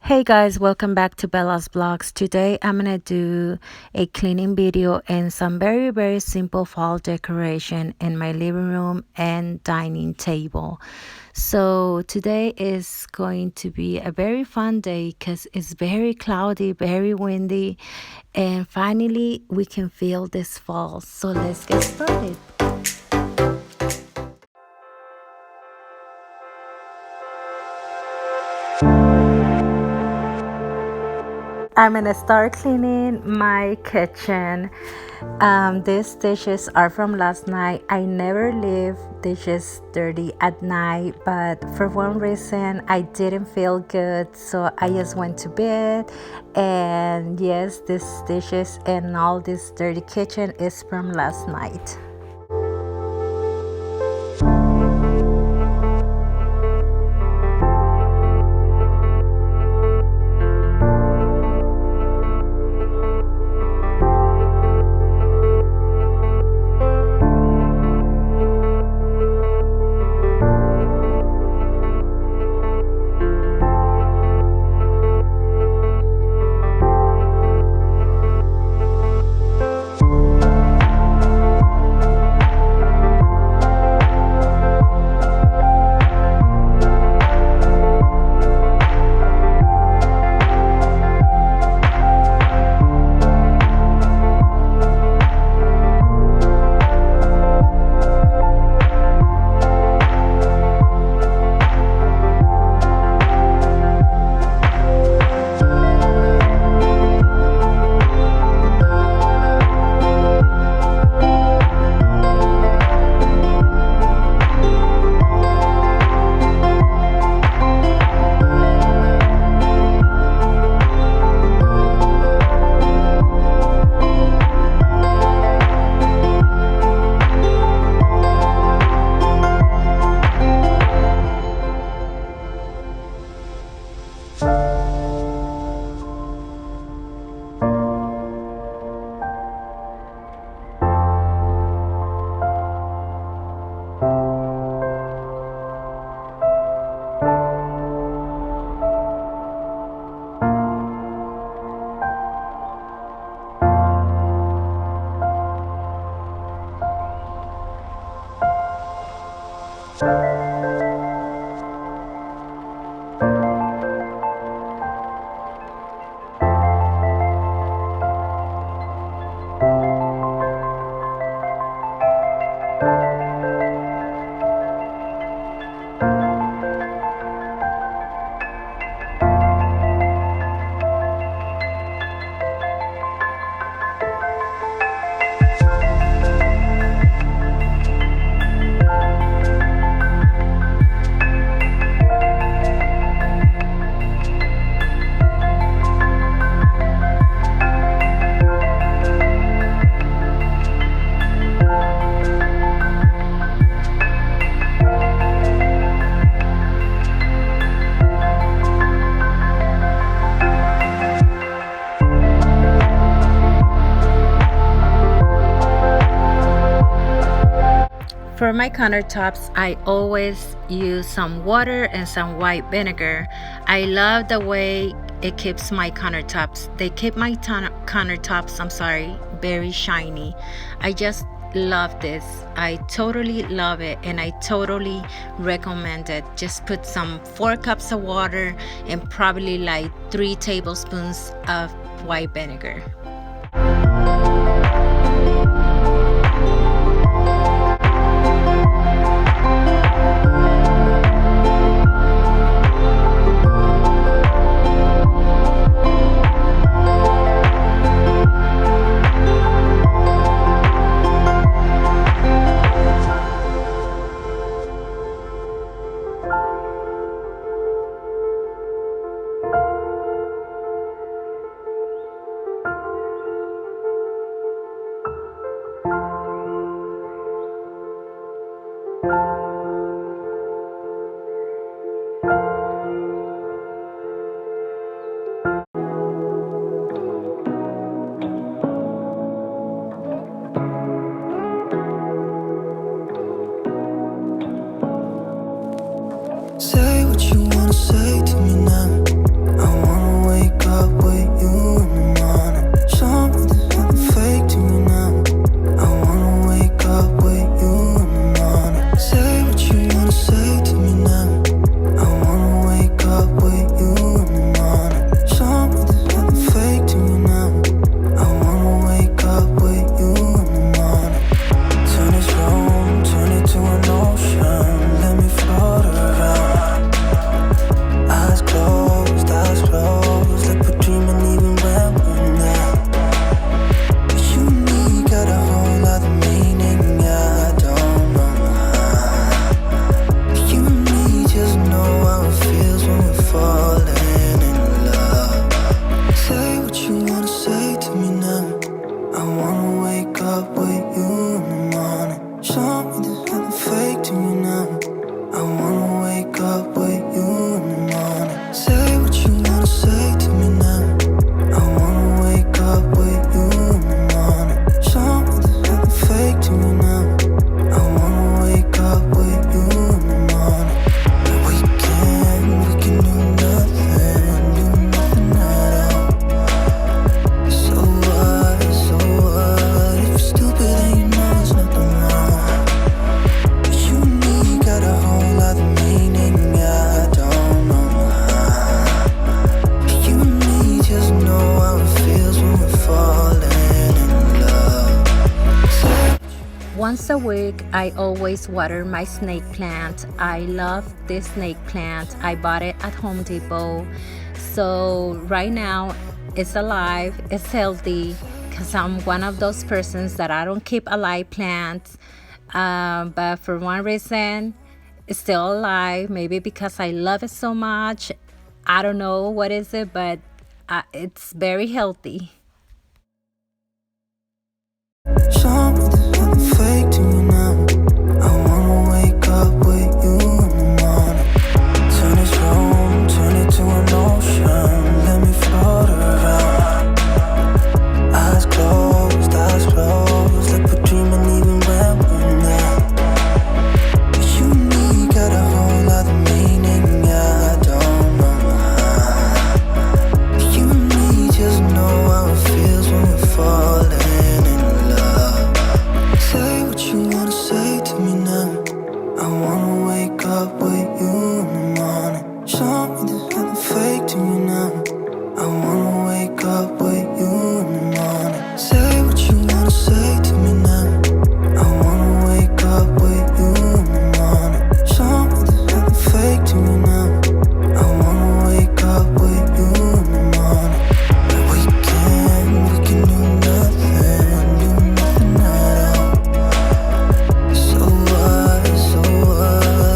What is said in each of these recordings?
Hey guys, welcome back to Bella's Vlogs. Today I'm gonna do a cleaning video and some very simple fall decoration in my living room and dining table. So today is going to be a very fun day because it's very cloudy, very windy, and finally we can feel this fall. So let's get started. I'm gonna start cleaning my kitchen. These dishes are from last night. I never leave dishes dirty at night, but for one reason I didn't feel good, so I just went to bed. And yes, these dishes and all this dirty kitchen is from last night. For my countertops, I always use some water and some white vinegar. I love the way it keeps my countertops. They keep my countertops, very shiny. I just love this. I totally love it and I totally recommend it. Just put some 4 cups of water and probably like 3 tablespoons of white vinegar. once a week, I always water my snake plant. I love this snake plant. I bought it at Home Depot. So right now, it's alive, it's healthy, because I'm one of those persons that I don't keep alive plants. But for one reason, it's still alive. Maybe because I love it so much. I don't know what is it, but it's very healthy. Show me there's nothing fake to me now. I wanna wake up with you in the morning. Turn this room, turn it to an ocean. Let me float around. Eyes closed, like we're dreaming even when we're not. You and me got a whole other meaning, yeah, I don't know how. You and me just know how it feels when we're falling. Say what you wanna say to me now. I wanna wake up with you in the morning. Show me there's nothing fake to me now. I wanna wake up with you in the morning. Say what you wanna say to me now. I wanna wake up with you in the morning. Show me there's nothing fake to me now. I wanna wake up with you in the morning. We can do nothing at all. So what,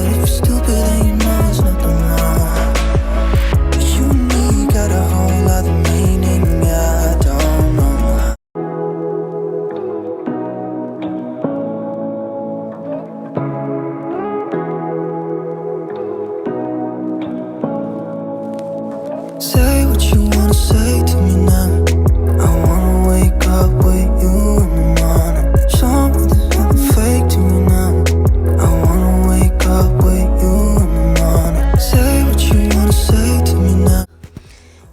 if you're stupid then you know there's nothing wrong. But you and me got a whole other meaning, yeah, I don't know. Say what you wanna say to me now. I wanna wake up with you in the morning. Show me there's nothing fake to me now. I wanna wake up with you in the morning. Say what you wanna say to me now.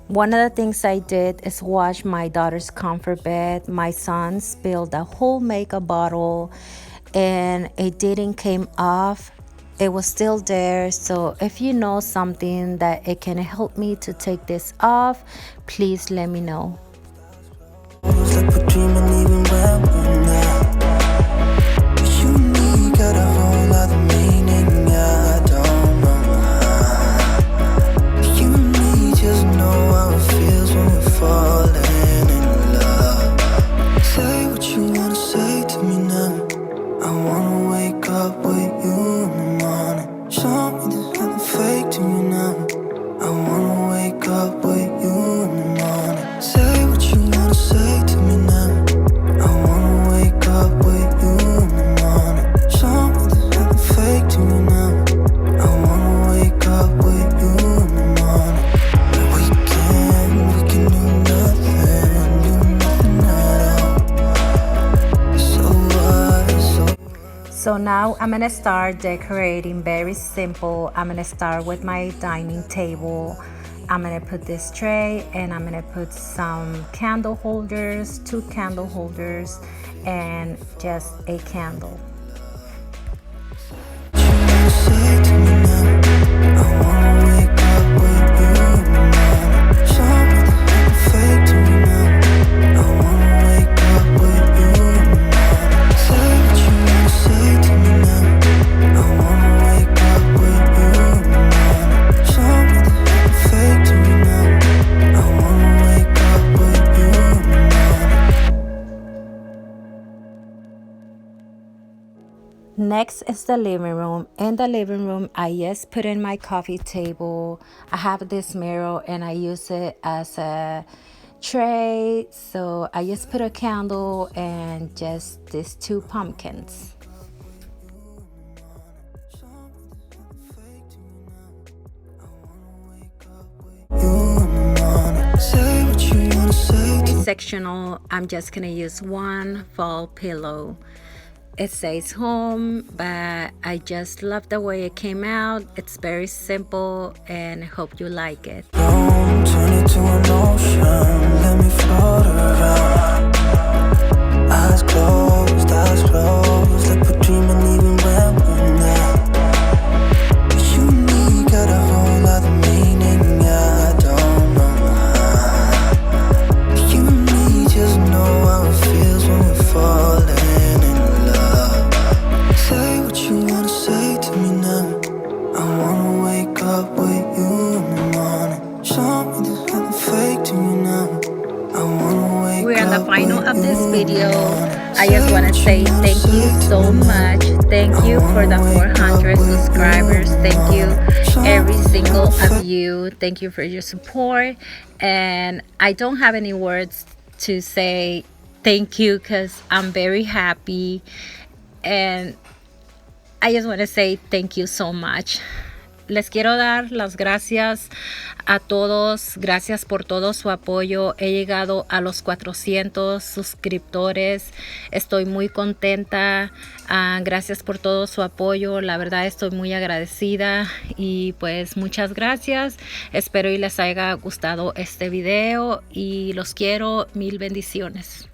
One of the things I did is wash my daughter's comfort bed. My son spilled a whole makeup bottle and it didn't came off. It was still there. So if you know something that it can help me to take this off, please let me know. Like we're dreaming even when we're not. But you and me got a whole other meaning, yeah, I don't know how. You and me just know how it feels when we're falling in love. Say what you wanna say to me now. I wanna wake up with you in the morning. Show me there's nothing fake to me now. I wanna wake up with you in the morning. Say what you wanna say to me now. I wanna wake up with you in the morning. Show me there's nothing fake to me now. I wanna wake up with you in the morning. We can do nothing at all. So what, So now I'm gonna start decorating. Very simple. I'm gonna start with my dining table. I'm gonna put this tray and I'm gonna put some candle holders, 2 candle holders, and just a candle. say to me now. I wanna wake up with you in the morning. Show me there's nothing fake to me now. I wanna wake up with you in the morning. Say what you wanna say to me now. I wanna wake up with you in the morning. Show me there's nothing fake to me now. I wanna wake up with you in the morning. Next is the living room. In the living room, I just put in my coffee table. I have this mirror and I use it as a tray. So I just put a candle and just these 2 pumpkins. Say what you wanna say to Sectional, I'm just gonna use 1 fall pillow. It says home, but I just love the way it came out. It's very simple and I hope you like it. turn it to an ocean. Let me float around. Eyes closed, like we're dreaming even when we're not. But you and me got a whole other meaning, yeah, I don't know how. You and me just know how it feels when we're falling in love. Just have fake to you now. I wanna wake We're on the up final with of you this in video. the morning. I just want to say Now, thank you say to so me much. now. Thank I you for the wanna wake up 400 with you in subscribers. the Thank you, morning. every Just single have of you. Thank you for your support. And I don't have any words to say thank you because I'm very happy. And I just want to say thank you so much. Les quiero dar las gracias a todos. Gracias por todo su apoyo. He llegado a los 400 suscriptores. Estoy muy contenta. Gracias por todo su apoyo. La verdad estoy muy agradecida. Y pues muchas gracias. Espero y les haya gustado este video. Y los quiero. Mil bendiciones.